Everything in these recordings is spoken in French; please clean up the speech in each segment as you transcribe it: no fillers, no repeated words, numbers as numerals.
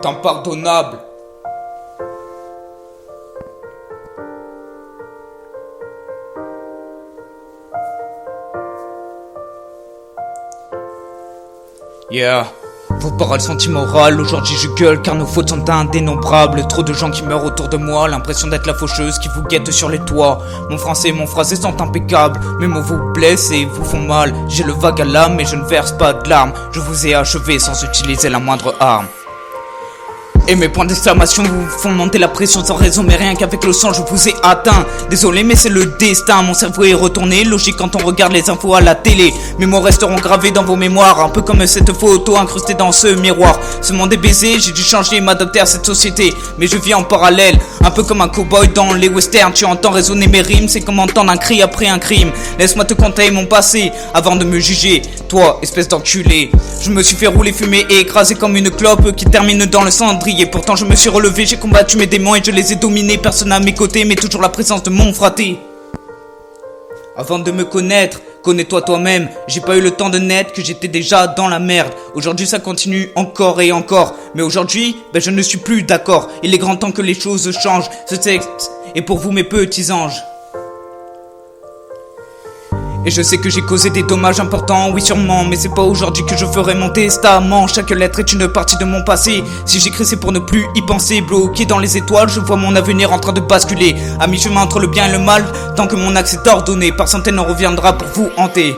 faute impardonnable. Yeah. Vos paroles sont immorales, aujourd'hui je gueule car nos fautes sont indénombrables. Trop de gens qui meurent autour de moi, l'impression d'être la faucheuse qui vous guette sur les toits. Mon français et mon phrasé sont impeccables, mes mots vous blessent et vous font mal. J'ai le vague à l'âme mais je ne verse pas de larmes. Je vous ai achevé sans utiliser la moindre arme. Et mes points d'exclamation vous font monter la pression sans raison, mais rien qu'avec le sang je vous ai atteint. Désolé mais c'est le destin, mon cerveau est retourné, logique quand on regarde les infos à la télé. Mes mots resteront gravés dans vos mémoires, un peu comme cette photo incrustée dans ce miroir. Ce monde est baisé, j'ai dû changer et m'adapter à cette société, mais je vis en parallèle, un peu comme un cowboy dans les westerns. Tu entends résonner mes rimes, c'est comme entendre un cri après un crime. Laisse-moi te conter mon passé, avant de me juger, toi espèce d'enculé. Je me suis fait rouler, fumer et écraser comme une clope qui termine dans le cendrier. Et pourtant je me suis relevé, j'ai combattu mes démons et je les ai dominés. Personne à mes côtés, mais toujours la présence de mon fraté. Avant de me connaître, connais-toi toi-même. J'ai pas eu le temps de naître que j'étais déjà dans la merde. Aujourd'hui ça continue encore et encore. Mais aujourd'hui, je ne suis plus d'accord. Il est grand temps que les choses changent. Ce texte est pour vous mes petits anges. Et je sais que j'ai causé des dommages importants, oui sûrement, mais c'est pas aujourd'hui que je ferai mon testament. Chaque lettre est une partie de mon passé. Si j'écris c'est pour ne plus y penser. Bloqué dans les étoiles, je vois mon avenir en train de basculer. À mi-chemin entre le bien et le mal, tant que mon axe est ordonné, par centaines on reviendra pour vous hanter.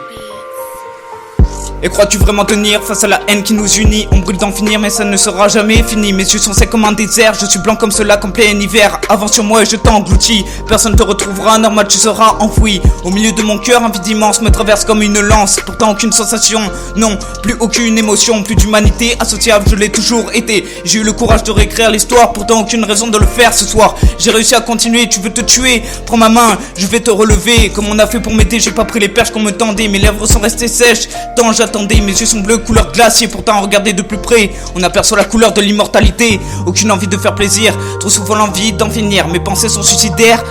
Et crois-tu vraiment tenir face à la haine qui nous unit? On brûle d'en finir mais ça ne sera jamais fini. Mes yeux sont secs comme un désert, je suis blanc comme ce lac en plein hiver. Avance sur moi et je t'engloutis, personne ne te retrouvera, normal tu seras enfoui. Au milieu de mon cœur un vide immense me traverse comme une lance. Pourtant aucune sensation, non, plus aucune émotion, plus d'humanité associable, je l'ai toujours été. J'ai eu le courage de réécrire l'histoire, pourtant aucune raison de le faire ce soir. J'ai réussi à continuer, tu veux te tuer? Prends ma main, je vais te relever. Comme on a fait pour m'aider, j'ai pas pris les perches qu'on me tendait. Mes lèvres sont restées sèches, tant j'attendais. Mes yeux sont bleus couleur glacier, pourtant regardez de plus près on aperçoit la couleur de l'immortalité. Aucune envie de faire plaisir, trop souvent l'envie d'en finir. Mes pensées sont suicidaires,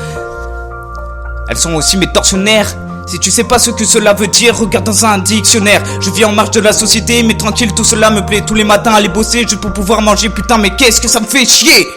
elles sont aussi mes tortionnaires. Si tu sais pas ce que cela veut dire, regarde dans un dictionnaire. Je vis en marge de la société, mais tranquille tout cela me plaît. Tous les matins aller bosser juste pour pouvoir manger, putain mais qu'est-ce que ça me fait chier.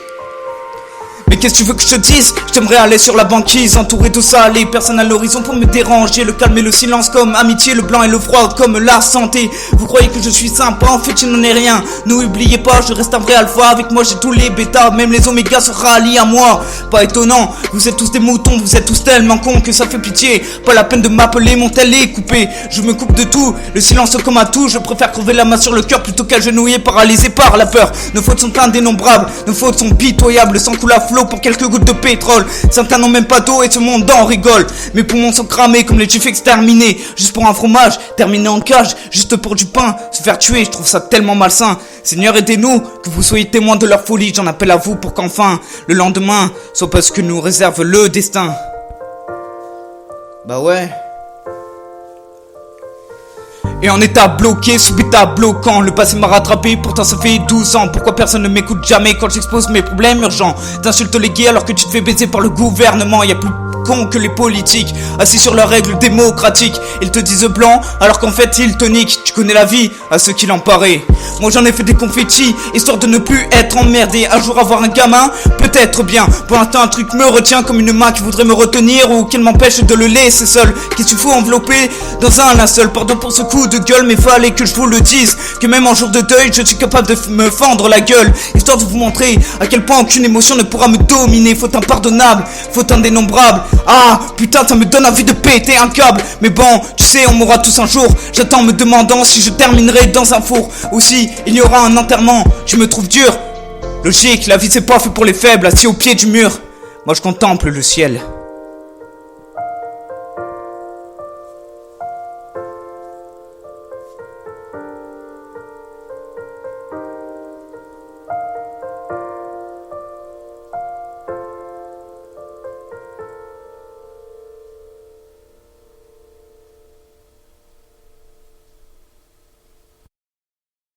Mais qu'est-ce que tu veux que je te dise? J'aimerais aller sur la banquise, entouré de ça, les personnes à l'horizon pour me déranger. Le calme et le silence comme amitié, le blanc et le froid comme la santé. Vous croyez que je suis sympa, en fait il n'en est rien. N'oubliez pas, je reste un vrai alpha. Avec moi j'ai tous les bêtas, même les omégas se rallient à moi. Pas étonnant, vous êtes tous des moutons, vous êtes tous tellement cons que ça fait pitié. Pas la peine de m'appeler, mon tel est coupé. Je me coupe de tout, le silence comme un tout. Je préfère crever la main sur le cœur plutôt qu'agenouiller paralysé par la peur. Nos fautes sont indénombrables, nos fautes sont pitoyables. Sans couler à flot pour quelques gouttes de pétrole. Certains n'ont même pas d'eau et ce monde en rigole. Mes poumons sont cramés comme les juifs exterminés. Juste pour un fromage, terminé en cage. Juste pour du pain, se faire tuer, je trouve ça tellement malsain. Seigneur aidez-nous, que vous soyez témoins de leur folie. J'en appelle à vous pour qu'enfin le lendemain soit pas ce que nous réserve le destin. Bah ouais. Et en état bloqué, sous état bloquant. Le passé m'a rattrapé, pourtant ça fait 12 ans. Pourquoi personne ne m'écoute jamais quand j'expose mes problèmes urgents? T'insultes les gays alors que tu te fais baiser par le gouvernement. Y'a plus cons que les politiques, assis sur leurs règles démocratiques. Ils te disent blanc alors qu'en fait ils te niquent. Tu connais la vie à ceux qui l'en paraît. Moi j'en ai fait des confettis, histoire de ne plus être emmerdé. Un jour avoir un gamin, peut-être bien. Pour l'instant un truc me retient comme une main qui voudrait me retenir ou qui m'empêche de le laisser seul. Qu'est-ce qu'il faut envelopper dans un linceul? Pardon pour ce coup de gueule mais fallait que je vous le dise. Que même en jour de deuil je suis capable de me fendre la gueule. Histoire de vous montrer à quel point aucune émotion ne pourra me dominer. Faute impardonnable, faute indénombrable. Ah putain ça me donne envie de péter un câble. Mais bon tu sais on mourra tous un jour. J'attends me demandant si je terminerai dans un four. Aussi il y aura un enterrement. Je me trouve dur. Logique, la vie c'est pas fait pour les faibles. Assis au pied du mur, moi je contemple le ciel.